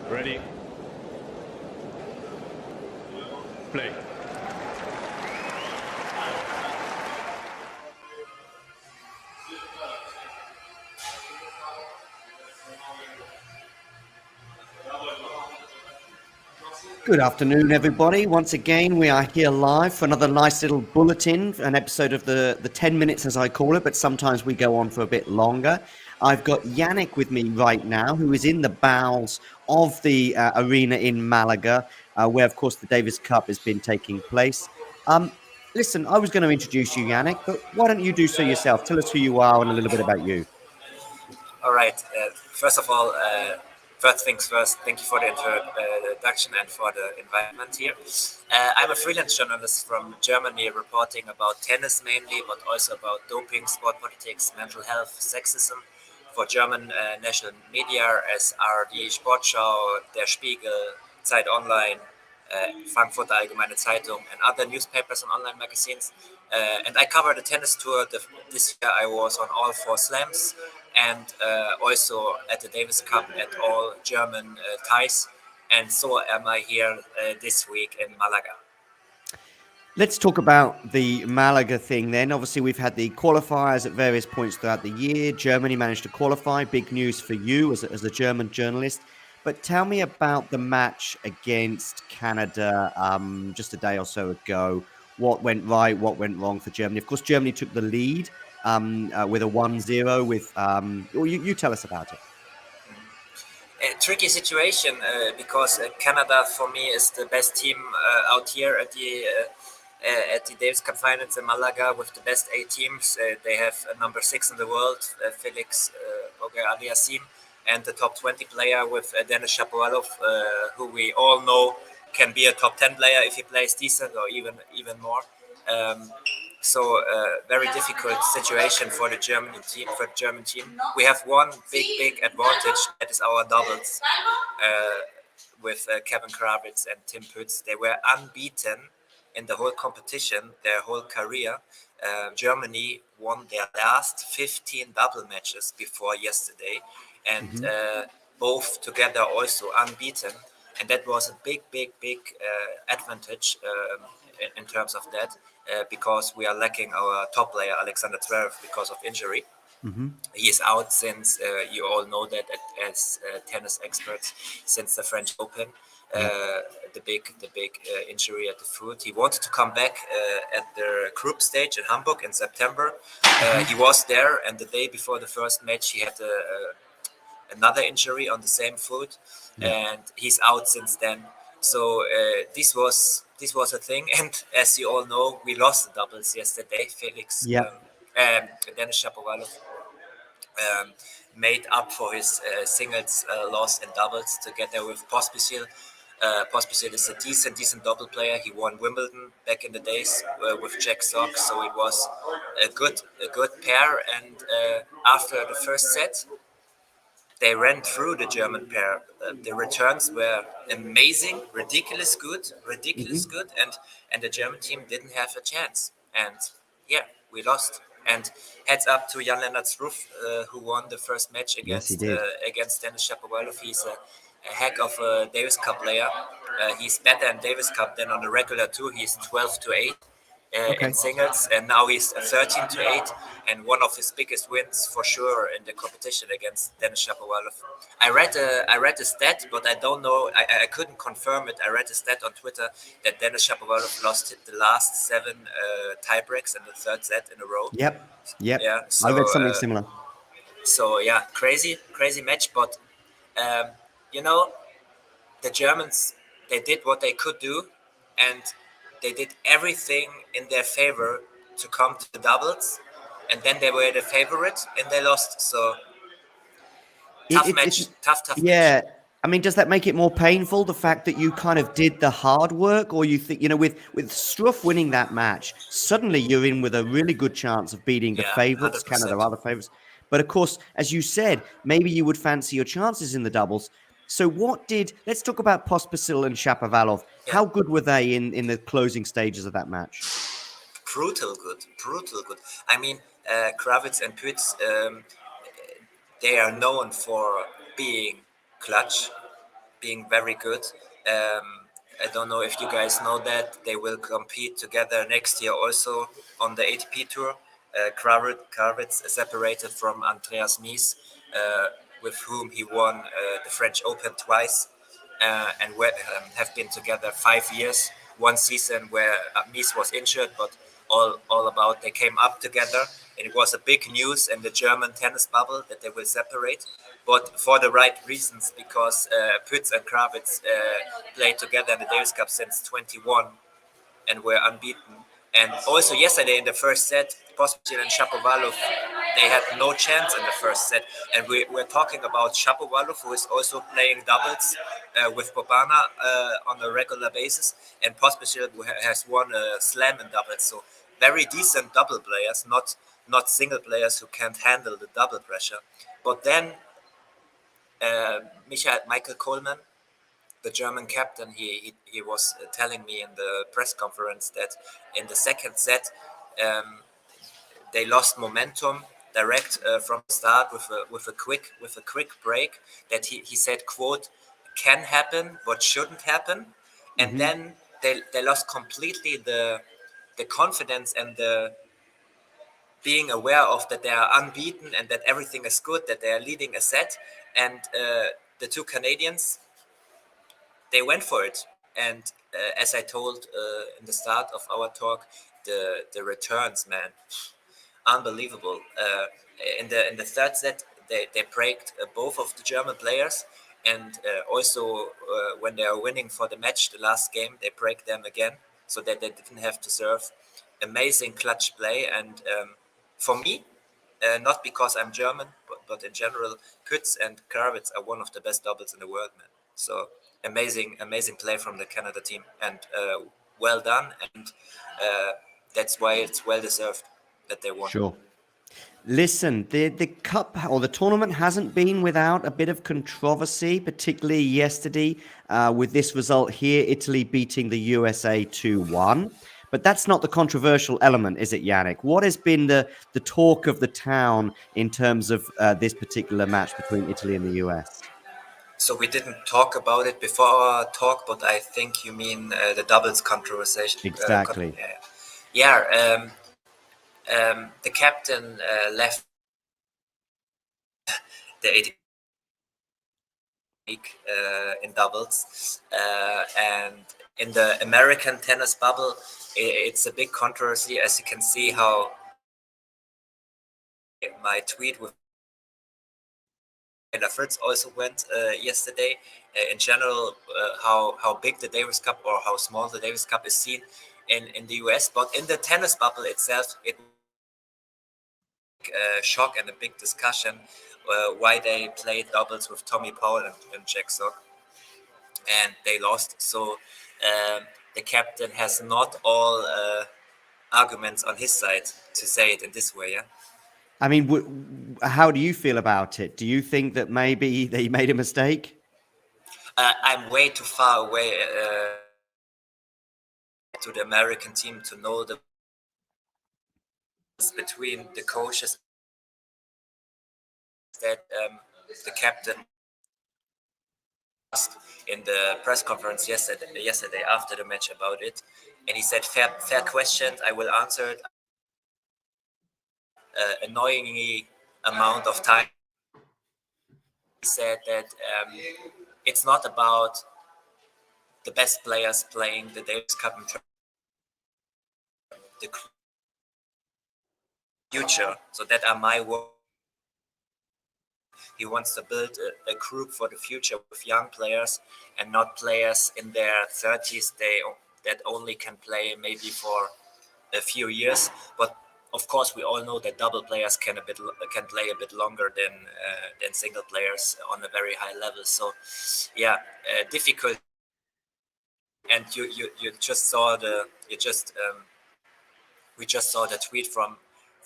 Ready? Play. Good afternoon, everybody. Once again, we are here live for another nice little bulletin, an episode of the 10 minutes, as I call it, but sometimes we go on for a bit longer. I've got Yannick with me right now, who is in the bowels of the arena in Malaga, where, of course, the Davis Cup has been taking place. Listen, I was going to introduce you, Yannick, but why don't you do so yourself? Tell us who you are and a little bit about you. All right. First of all, first things first, thank you for the introduction and for the invitement here. I'm a freelance journalist from Germany reporting about tennis mainly, but also about doping, sport politics, mental health, sexism for German national media as ARD, Sportschau, Der Spiegel, Zeit Online, Frankfurter Allgemeine Zeitung, and other newspapers and online magazines. And I covered the tennis tour. This year I was on all 4 slams and also at the Davis Cup at all German ties. And so am I here this week in Malaga. Let's talk about the Malaga thing then. Obviously, we've had the qualifiers at various points throughout the year. Germany managed to qualify. Big news for you as a German journalist. But tell me about the match against Canada just a day or so ago. What went right? What went wrong for Germany? Of course, Germany took the lead with a 1-0 with... you tell us about it. A tricky situation because Canada for me is the best team out here at the Davis Cup Finals in Malaga with the best 8 teams. They have number 6 in the world, Felix Auger-Aliassime, and the top 20 player with Denis Shapovalov, who we all know can be a top 10 player if he plays decent or even more. So very difficult situation for the German team. We have one big advantage, that is our doubles with Kevin Kravitz and Tim Pütz. They were unbeaten in the whole competition, their whole career. Germany won their last 15 double matches before yesterday, and both together also unbeaten. And that was a big advantage in terms of that. Because we are lacking our top player Alexander Zverev because of injury. He is out since you all know that as tennis experts since the French Open. The big injury at the foot. He wanted to come back at the group stage in Hamburg in September. He was there, and the day before the first match, he had another injury on the same foot, and he's out since then. So this was a thing, and as you all know, we lost the doubles yesterday. Felix Denis Shapovalov made up for his singles loss in doubles together with Pospisil. Pospisil is a decent double player. He won Wimbledon back in the days with Jack Sock, so it was a good pair. And after the first set, they ran through the German pair. The returns were amazing, ridiculous good, and the German team didn't have a chance. And yeah, we lost. And heads up to Jan-Lennard Struff, who won the first match against Denis Shapovalov. He's a heck of a Davis Cup player. He's better in Davis Cup than on the regular tour. He's 12-8. In singles, and now he's 13-8, and one of his biggest wins for sure in the competition against Denis Shapovalov. I read a stat, but I don't know. I couldn't confirm it. I read a stat on Twitter that Denis Shapovalov lost the last 7 tiebreaks in the third set in a row. Yep. Yeah. So, I read something similar. So yeah, crazy match. But the Germans, they did what they could do, and they did everything in their favor to come to the doubles, and then they were the favorite and they lost. So tough match. Yeah. I mean, does that make it more painful, the fact that you kind of did the hard work, or you think, with Struff winning that match, suddenly you're in with a really good chance of beating the favorites, 100%. Canada are the favorites. But of course, as you said, maybe you would fancy your chances in the doubles. So let's talk about Pospisil and Shapovalov. Yeah. How good were they in the closing stages of that match? Brutal good. I mean, Kravitz and Pütz, they are known for being clutch. being very good. I don't know if you guys know that they will compete together next year also on the ATP tour. Kravitz is separated from Andreas Mies, with whom he won the French Open twice, and have been together 5 years. One season where Mies was injured, but all about they came up together, and it was a big news in the German tennis bubble that they will separate, but for the right reasons, because Pütz and Kravitz played together in the Davis Cup since 21 and were unbeaten. And also yesterday in the first set, Pospisil and Shapovalov, they had no chance in the first set. And we're talking about Shapovalov, who is also playing doubles with Bobana on a regular basis, and Pospisil, who has won a slam in doubles. So very decent double players, not single players who can't handle the double pressure. But then Michael Coleman, the German captain, he was telling me in the press conference that in the second set they lost momentum direct from the start with a quick break that he said, quote, can happen but shouldn't happen, and then they lost completely the confidence and the being aware of that they are unbeaten and that everything is good, that they are leading a set, and the two Canadians, they went for it. And as I told in the start of our talk, the returns, man, unbelievable. In the third set, they braked both of the German players, and also when they are winning for the match, the last game, they break them again, so that they didn't have to serve. Amazing clutch play, and for me, not because I'm German, but in general, Pütz and Kravitz are one of the best doubles in the world, man. So amazing play from the Canada team, and well done, and that's why it's well deserved that they won. Sure. Listen, the cup or the tournament hasn't been without a bit of controversy, particularly yesterday with this result here, Italy beating the USA 2-1. But that's not the controversial element, is it, Yannick? What has been the talk of the town in terms of this particular match between Italy and the US? So we didn't talk about it before our talk, but I think you mean the doubles controversy. Exactly. Yeah. The captain left the 80 league in doubles, and in the American tennis bubble, it's a big controversy. As you can see, how my tweet with Fritz also went yesterday. In general, how big the Davis Cup or how small the Davis Cup is seen in the US, but in the tennis bubble itself, it shock and a big discussion why they played doubles with Tommy Paul and Jack Sock, and they lost. So the captain has not all arguments on his side, to say it in this way. Yeah. I mean, how do you feel about it? Do you think that maybe they made a mistake? I'm way too far away to the American team to know the between the coaches that the captain asked in the press conference yesterday after the match about it, and he said, fair questions, I will answer it. Annoyingly amount of time. He said that it's not about the best players playing the Davis Cup in the future. So that are my words. He wants to build a group for the future with young players and not players in their 30s. That only can play maybe for a few years. But of course, we all know that double players can play a bit longer than single players on a very high level. So, yeah, difficult. And you just saw we just saw the tweet from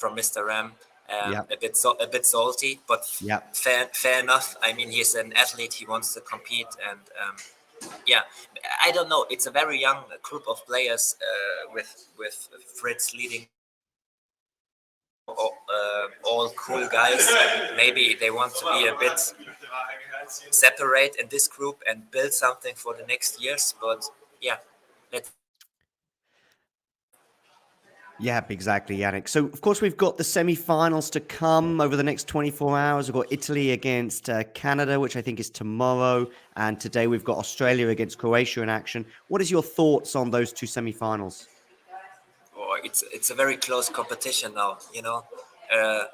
Mr. Ram. Yeah. A bit salty, but Yeah. fair enough. I mean, he's an athlete; he wants to compete, and yeah, I don't know. It's a very young group of players with Fritz leading. All cool guys. Maybe they want to be a bit separate in this group and build something for the next years. But yeah, let's. Yeah, exactly, Yannick. So, of course, we've got the semi-finals to come over the next 24 hours. We've got Italy against Canada, which I think is tomorrow, and today we've got Australia against Croatia in action. What is your thoughts on those two semi-finals? Oh, it's a very close competition now. Uh,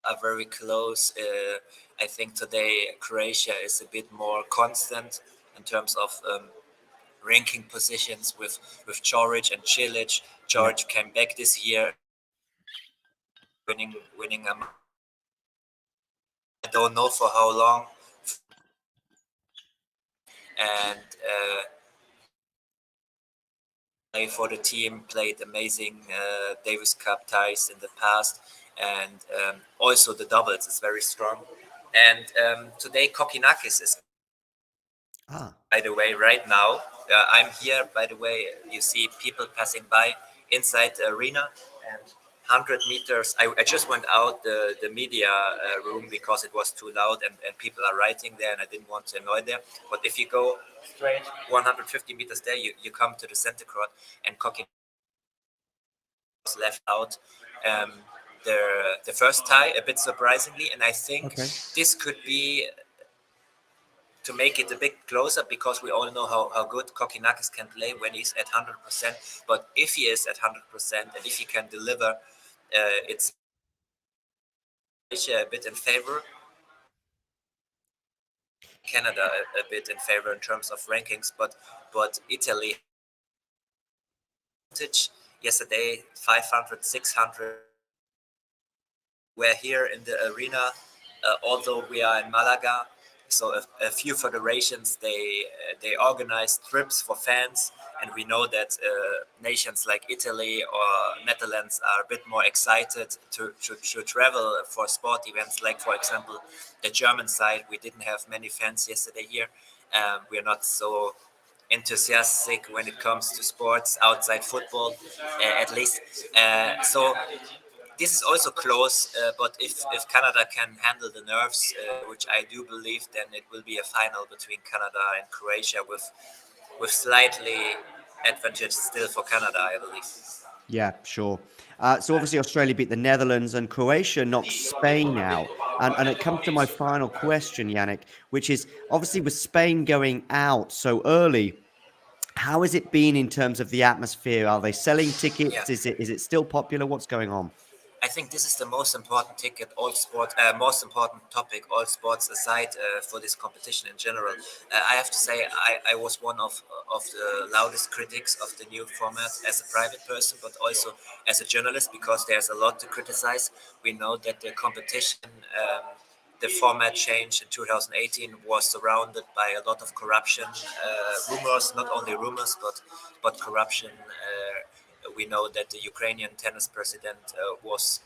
are very close. I think today Croatia is a bit more constant in terms of ranking positions with Choric and Cilic. Yeah. Choric came back this year, winning a. I don't know for how long, and for the team played amazing Davis Cup ties in the past, and also the doubles is very strong. And today Kokinakis is. Ah, By the way, right now, I'm here. By the way, you see people passing by inside the arena, and 100 meters. I just went out the media room because it was too loud and people are writing there, and I didn't want to annoy them. But if you go straight 150 meters there, you come to the center court, and Kokin was left out. Um, the first tie, a bit surprisingly, and I think okay. this could be to make it a bit closer, because we all know how good Kokinakis can play when he's at 100%. But if he is at 100% and if he can deliver, it's Asia a bit in favor, Canada a bit in favor in terms of rankings, but Italy yesterday 500, 600. We're here in the arena, although we are in Malaga. So a few federations they organize trips for fans, and we know that nations like Italy or Netherlands are a bit more excited to travel for sport events. Like for example, the German side, we didn't have many fans yesterday here. We're not so enthusiastic when it comes to sports outside football, at least. So this is also close, but if Canada can handle the nerves, which I do believe, then it will be a final between Canada and Croatia with slightly advantage still for Canada, I believe. Yeah, sure. So obviously Australia beat the Netherlands and Croatia knocked Spain out. And it comes to my final question, Yannick, which is obviously with Spain going out so early, how has it been in terms of the atmosphere? Are they selling Yeah. tickets? Is it still popular? What's going on? I think this is the most important ticket, most important topic, all sports aside, for this competition in general. I have to say, I was one of the loudest critics of the new format as a private person, but also as a journalist, because there's a lot to criticize. We know that the competition, the format change in 2018 was surrounded by a lot of corruption rumors, not only rumors, but corruption. We know that the Ukrainian tennis president was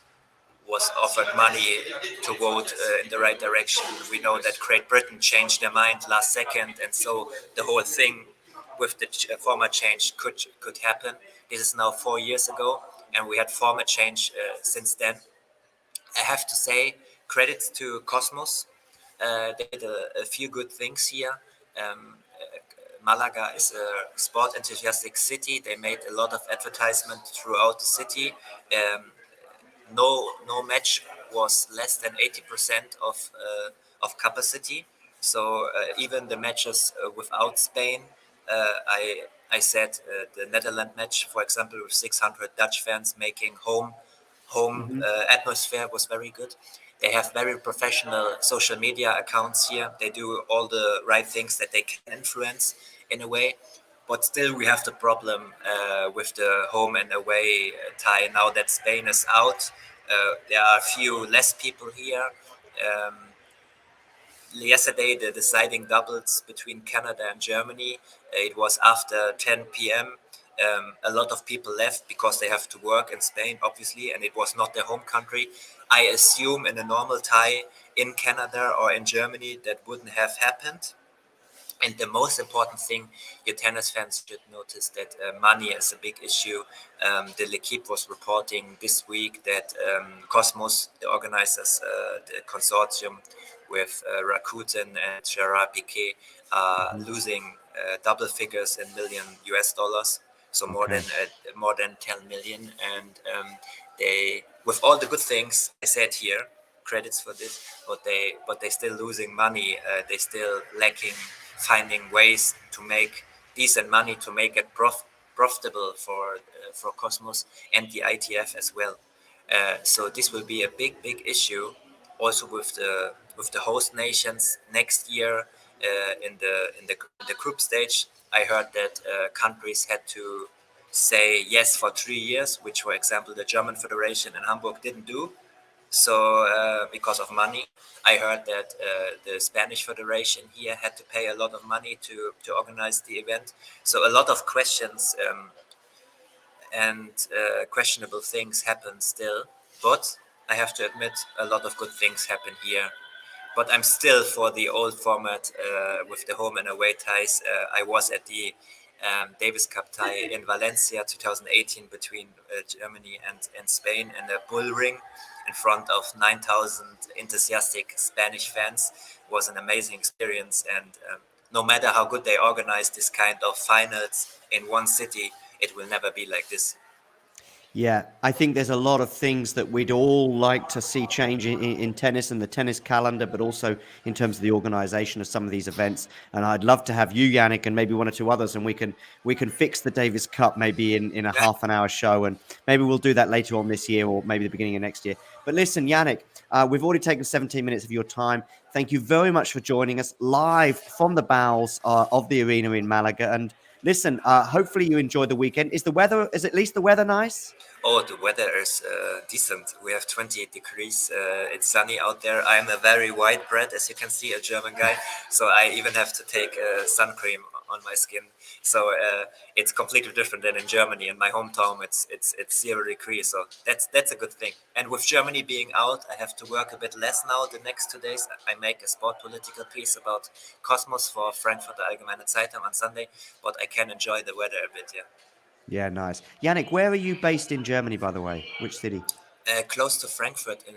offered money to vote in the right direction. We know that Great Britain changed their mind last second, and so the whole thing with the format change could happen. This is now 4 years ago, and we had format change since then. I have to say, credits to Cosmos. They did a few good things here. Malaga is a sport enthusiastic city. They made a lot of advertisement throughout the city. No match was less than 80% of capacity. So even the matches without Spain, I said the Netherlands match, for example, with 600 Dutch fans making home Hmm. atmosphere was very good. They have very professional social media accounts here. They do all the right things that they can influence in a way. But still, we have the problem with the home and away tie. Now that Spain is out, there are a few less people here. Um, Yesterday, the deciding doubles between Canada and Germany, it was after 10 p.m. A lot of people left because they have to work in Spain, obviously, and it was not their home country. I assume in a normal tie in Canada or in Germany that wouldn't have happened. And the most important thing, your tennis fans should notice that money is a big issue. The L'Equipe was reporting this week that Cosmos, the organizers, the consortium with Rakuten and Gerard Piquet, are losing double figures in million US dollars, so Okay. more than 10 million. And they, with all the good things I said here, credits for this, but they still losing money. They still lacking finding ways to make decent money to make it profitable for Cosmos and the ITF as well. So this will be a big issue also with the host nations next year in the group stage. I heard that countries had to say yes for 3 years, which, for example, the German Federation in Hamburg didn't do. So because of money, I heard that the Spanish Federation here had to pay a lot of money to organize the event. So a lot of questions and questionable things happen still. But I have to admit, a lot of good things happen here. But I'm still for the old format with the home and away ties. I was at the Davis Cup tie in Valencia 2018 between Germany and Spain in a bull ring in front of 9,000 enthusiastic Spanish fans. It was an amazing experience, and no matter how good they organize this kind of finals in one city, it will never be like this. Yeah, I think there's a lot of things that we'd all like to see change in tennis and the tennis calendar, but also in terms of the organization of some of these events. And I'd love to have you, Yannick, and maybe one or two others, and we can fix the Davis Cup maybe in a half an hour show, and maybe we'll do that later on this year or maybe the beginning of next year. But listen, Yannick, we've already taken 17 minutes of your time. Thank you very much for joining us live from the bowels of the arena in Malaga. And listen, hopefully you enjoy the weekend. Is at least the weather nice? Oh, the weather is decent. We have 28 degrees. It's sunny out there. I'm a very white bread, as you can see, a German guy. So I even have to take sun cream on my skin. So it's completely different than in Germany. In my hometown, it's 0 degrees. So that's a good thing. And with Germany being out, I have to work a bit less now. The next 2 days, I make a sport political piece about Cosmos for Frankfurter Allgemeine Zeitung on Sunday. But I can enjoy the weather a bit. Yeah. Yeah, nice. Yannick, where are you based in Germany, by the way? Which city? Close to Frankfurt, in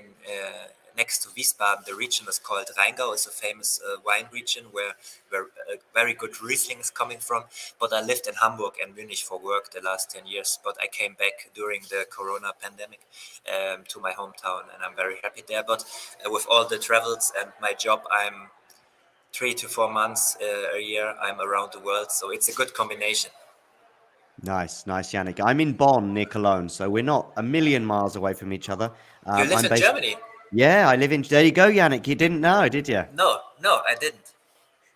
next to Wiesbaden. The region is called Rheingau. It's a famous wine region where very good Riesling is coming from. But I lived in Hamburg and Munich for work the last 10 years. But I came back during the Corona pandemic to my hometown, and I'm very happy there. But with all the travels and my job, I'm 3 to 4 months a year. I'm around the world, so it's a good combination. Nice, nice, Yannick. I'm in Bonn, near Cologne, so we're not a million miles away from each other. You live I'm in based. Germany? Yeah, I live in. There you go, Yannick. You didn't know, did you? No, no, I didn't.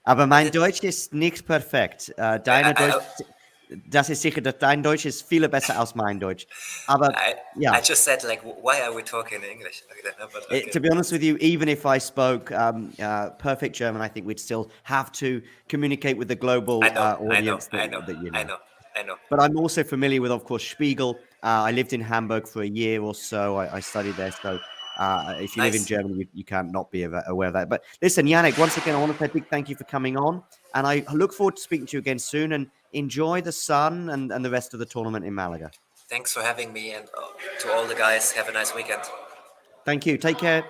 Aber I mein didn't. Deutsch ist nicht perfekt. I, Deine Deutsch, das ist sicher, dass dein Deutsch ist viel besser als mein Deutsch. Aber I I ja, just said like, why are we talking in English? Okay, no, but okay. to be honest with you, even if I spoke perfect German, I think we'd still have to communicate with the global audience that you know. I know. But I'm also familiar with, of course, Spiegel. I lived in Hamburg for a year or so. I studied there. So if you live in Nice. Germany, you can't not be aware of that. But listen, Yannick, once again, I want to say a big thank you for coming on. And I look forward to speaking to you again soon. And enjoy the sun and the rest of the tournament in Malaga. Thanks for having me, and to all the guys, have a nice weekend. Thank you. Take care.